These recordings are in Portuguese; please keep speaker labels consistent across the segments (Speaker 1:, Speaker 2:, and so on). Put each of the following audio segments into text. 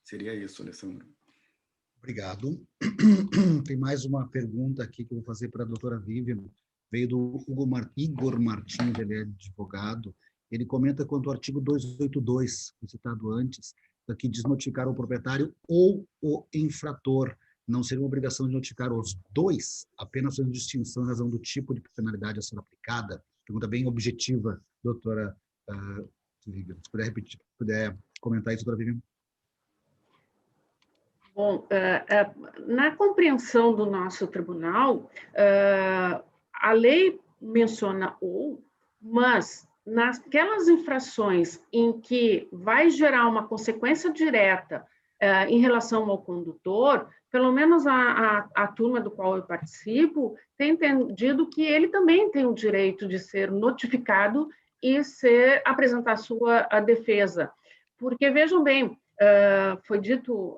Speaker 1: Seria isso, Alessandro.
Speaker 2: Obrigado. Tem mais uma pergunta aqui que eu vou fazer para a doutora Vivian. Veio do Igor Martins, ele é advogado. Ele comenta quanto ao artigo 282, citado antes, que diz notificar o proprietário ou o infrator. Não seria uma obrigação de notificar os dois, apenas fazendo distinção em razão do tipo de penalidade a ser aplicada? Pergunta bem objetiva, doutora Vivian. Se puder repetir, se puder comentar isso, doutora Vivian.
Speaker 3: Bom, na compreensão do nosso tribunal, a lei menciona ou, mas naquelas infrações em que vai gerar uma consequência direta em relação ao condutor, pelo menos a turma do qual eu participo tem entendido que ele também tem o direito de ser notificado e apresentar sua defesa. Porque, vejam bem, foi dito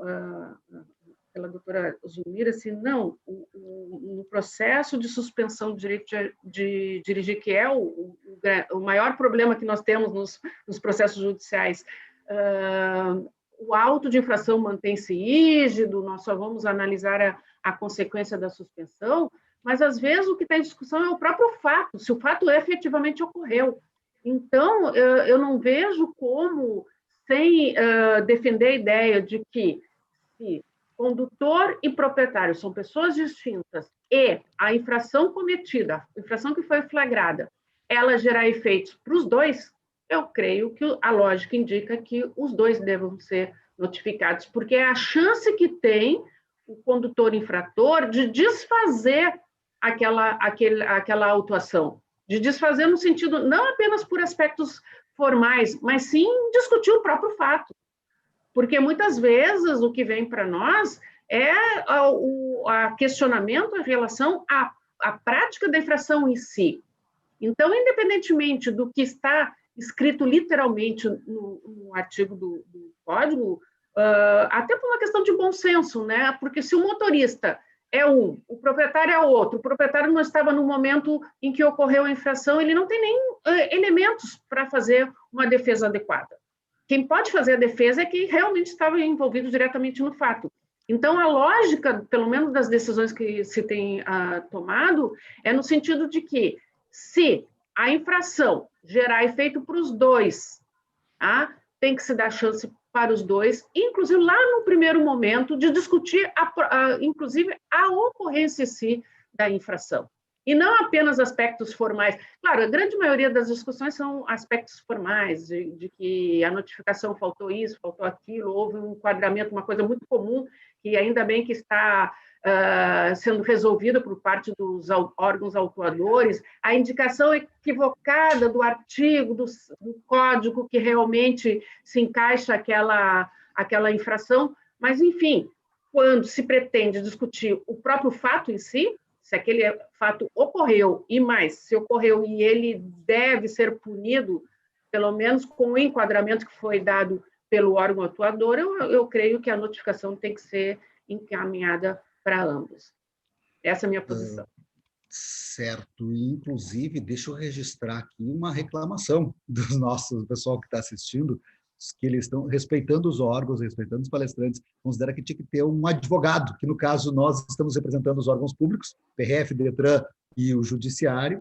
Speaker 3: pela doutora Zulmira, assim, não, no processo de suspensão do direito de dirigir, que é o maior problema que nós temos nos processos judiciais, o auto de infração mantém-se rígido, nós só vamos analisar a consequência da suspensão, mas, às vezes, o que está em discussão é o próprio fato, se o fato efetivamente ocorreu. Então, eu não vejo como, sem defender a ideia de que, se condutor e proprietário são pessoas distintas e a infração cometida, a infração que foi flagrada, ela gerar efeitos para os dois, eu creio que a lógica indica que os dois devam ser notificados, porque é a chance que tem o condutor infrator de desfazer aquela autuação, de desfazer no sentido, não apenas por aspectos formais, mas sim discutir o próprio fato. Porque muitas vezes o que vem para nós é o questionamento em relação à prática da infração em si. Então, independentemente do que está escrito literalmente no artigo do Código, até por uma questão de bom senso, né? Porque se o motorista é um, o proprietário é outro, o proprietário não estava no momento em que ocorreu a infração, ele não tem nem elementos para fazer uma defesa adequada. Quem pode fazer a defesa é quem realmente estava envolvido diretamente no fato. Então, a lógica, pelo menos das decisões que se tem tomado, é no sentido de que, se a infração gerar efeito para os dois, tem que se dar chance para os dois, inclusive lá no primeiro momento, de discutir, inclusive, a ocorrência em si da infração. E não apenas aspectos formais. Claro, a grande maioria das discussões são aspectos formais, de que a notificação faltou isso, faltou aquilo, houve um enquadramento, uma coisa muito comum, que ainda bem que está sendo resolvida por parte dos órgãos autuadores, a indicação equivocada do artigo, do código que realmente se encaixa aquela infração, mas, enfim, quando se pretende discutir o próprio fato em si, se aquele fato ocorreu, e mais, se ocorreu e ele deve ser punido, pelo menos com o enquadramento que foi dado pelo órgão atuador, eu creio que a notificação tem que ser encaminhada para ambos. Essa é a minha posição.
Speaker 2: Certo. E, inclusive, deixa eu registrar aqui uma reclamação do pessoal que está assistindo, que eles estão respeitando os órgãos, respeitando os palestrantes, considera que tinha que ter um advogado, que no caso nós estamos representando os órgãos públicos, PRF, DETRAN e o Judiciário,